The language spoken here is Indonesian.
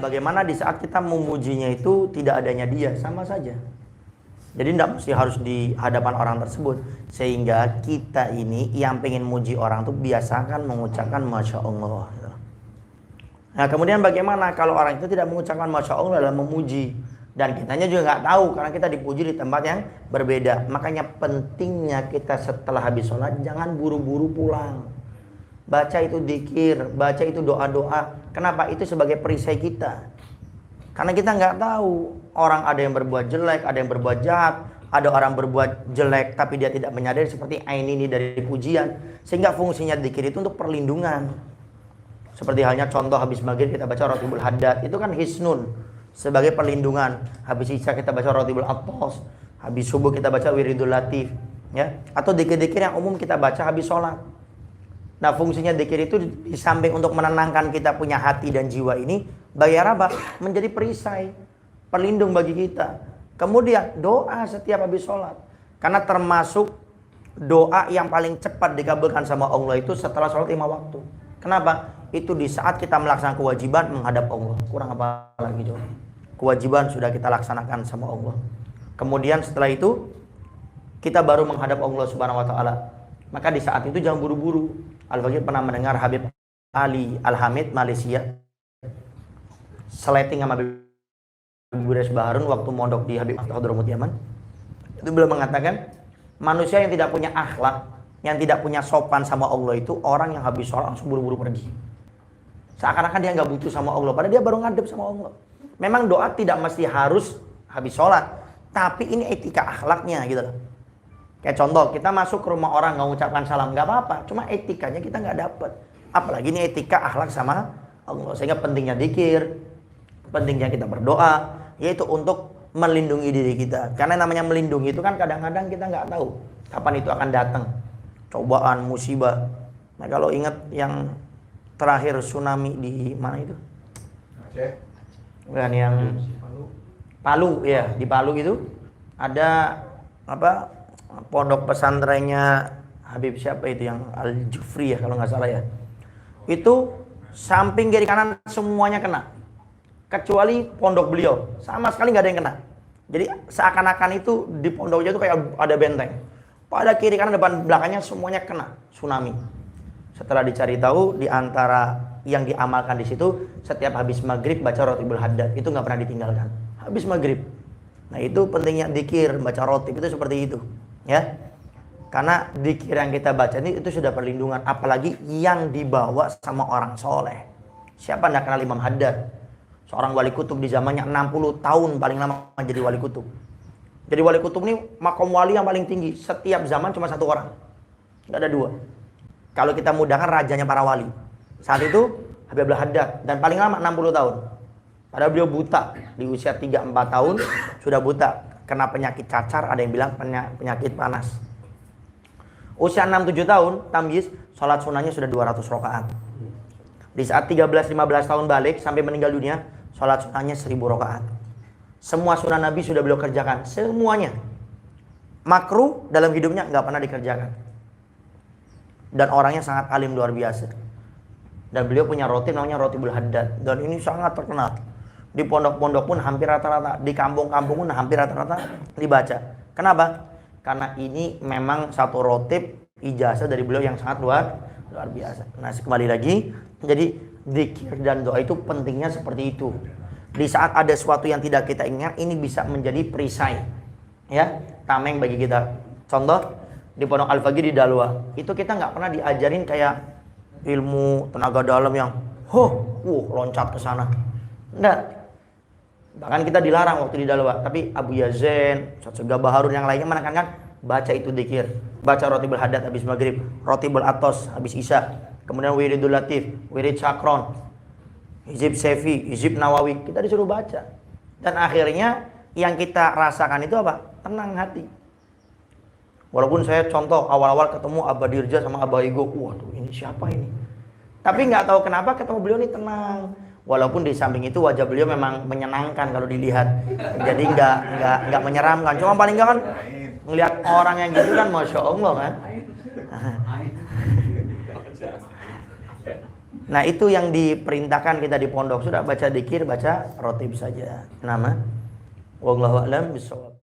bagaimana di saat kita memujinya itu tidak adanya dia, sama saja. Jadi tidak mesti harus di hadapan orang tersebut. Sehingga kita ini yang pengen muji orang tuh biasakan mengucapkan Masya Allah. Nah kemudian bagaimana kalau orang itu tidak mengucapkan Masya Allah dalam memuji. Dan kitanya juga nggak tahu karena kita dipuji di tempat yang berbeda. Makanya pentingnya kita setelah habis sholat jangan buru-buru pulang. Baca itu dzikir, baca itu doa-doa. Kenapa? Itu sebagai perisai kita. Karena kita nggak tahu orang ada yang berbuat jelek, ada yang berbuat jahat, ada orang berbuat jelek tapi dia tidak menyadari seperti ain ini dari pujian. Sehingga fungsinya dzikir itu untuk perlindungan. Seperti halnya contoh habis maghrib kita baca Rotibul Haddad, itu kan hisnun sebagai perlindungan. Habis isya kita baca Rotibul Athos, habis subuh kita baca Wiridul Latif, ya. Atau dzikir-dzikir yang umum kita baca habis sholat. Nah fungsinya dzikir itu di samping untuk menenangkan kita punya hati dan jiwa ini, bagi apa? Menjadi perisai, pelindung bagi kita. Kemudian doa setiap habis sholat. Karena termasuk doa yang paling cepat dikabulkan sama Allah itu setelah sholat 5 waktu. Kenapa? Itu di saat kita melaksanakan kewajiban menghadap Allah. Kurang apa lagi coba? Kewajiban sudah kita laksanakan sama Allah. Kemudian setelah itu kita baru menghadap Allah Subhanahu wa taala. Maka di saat itu jangan buru-buru. Al-Fakir pernah mendengar Habib Ali Al-Hamid Malaysia sleting sama Habib Budes Baharun waktu mondok di Habib Hadramaut Yaman. Itu beliau mengatakan manusia yang tidak punya akhlak, yang tidak punya sopan sama Allah itu orang yang habis sholat langsung buru-buru pergi. Seakan-akan dia nggak butuh sama Allah, padahal dia baru ngadep sama Allah. Memang doa tidak mesti harus habis sholat, tapi ini etika akhlaknya gitu loh. Kayak contoh, kita masuk ke rumah orang nggak mengucapkan salam, nggak apa-apa. Cuma etikanya kita nggak dapet. Apalagi ini etika akhlak sama Allah. Sehingga pentingnya dzikir, pentingnya kita berdoa, yaitu untuk melindungi diri kita. Karena namanya melindungi itu kan kadang-kadang kita nggak tahu kapan itu akan datang. Cobaan, musibah. Nah kalau ingat yang terakhir tsunami di mana itu? Aceh. Bukan yang Palu ya, di Palu itu ada apa? Pondok pesantrennya Habib siapa itu yang Al-Jufri ya kalau nggak salah ya. Itu samping kiri kanan semuanya kena. Kecuali pondok beliau, sama sekali nggak ada yang kena. Jadi seakan-akan itu di pondoknya itu kayak ada benteng. Pada kiri kanan depan belakangnya semuanya kena tsunami. Setelah dicari tahu, di antara yang diamalkan di situ setiap habis maghrib baca Rotibul Haddad, itu nggak pernah ditinggalkan. Habis maghrib. Nah itu pentingnya dzikir, baca rotib itu seperti itu. Ya, karena dzikir yang kita baca ini itu sudah perlindungan, apalagi yang dibawa sama orang soleh. Siapa nggak kenal Imam Haddad? Seorang wali kutub di zamannya 60 tahun paling lama jadi wali kutub. Jadi wali kutub ini makom wali yang paling tinggi. Setiap zaman cuma satu orang, nggak ada dua. Kalau kita mudahkan rajanya para wali. Saat itu Habib Haddad dan paling lama 60 tahun. Padahal beliau buta di usia 3-4 tahun sudah buta. Kena penyakit cacar, ada yang bilang penyakit panas. Usia 6-7 tahun, tamyiz, sholat sunnahnya sudah 200 rakaat. Di saat 13-15 tahun balik, sampai meninggal dunia, sholat sunnahnya 1000 rakaat. Semua sunnah Nabi sudah beliau kerjakan, semuanya. Makruh dalam hidupnya nggak pernah dikerjakan. Dan orangnya sangat alim luar biasa. Dan beliau punya roti namanya Rotibul Haddad. Dan ini sangat terkenal. Di pondok-pondok pun hampir rata-rata, di kampung-kampung pun hampir rata-rata dibaca. Kenapa? Karena ini memang satu rotib ijazah dari beliau yang sangat luar biasa. Nah, kembali lagi, jadi dzikir dan doa itu pentingnya seperti itu. Di saat ada sesuatu yang tidak kita ingat, ini bisa menjadi perisai, ya, tameng bagi kita. Contoh di Pondok Al-Fakir di Dalwa, itu kita nggak pernah diajarin kayak ilmu tenaga dalam yang, loncat ke sana. Enggak. Bahkan kita dilarang waktu di Dalwa. Tapi Abu Yazen, Ustaz Baharun yang lainnya menekankan baca itu dzikir. Baca Rotibul Haddad habis maghrib, Rotibul Athos habis isya, kemudian Wiridul Latif, Wirid Sakron, Hizib Sefi, Hizib Nawawi. Kita disuruh baca. Dan akhirnya yang kita rasakan itu apa? Tenang hati. Walaupun saya contoh awal-awal ketemu Abah Dirja sama Abah Igo, waduh ini siapa ini? Tapi nggak tahu kenapa ketemu beliau ini tenang. Walaupun di samping itu wajah beliau memang menyenangkan kalau dilihat, jadi nggak menyeramkan. Cuma paling nggak kan ngelihat orang yang gitu kan, masya Allah kan. Nah itu yang diperintahkan kita di pondok. Sudah baca dikir, baca rotib saja. Nama wallahu a'lam bishawab.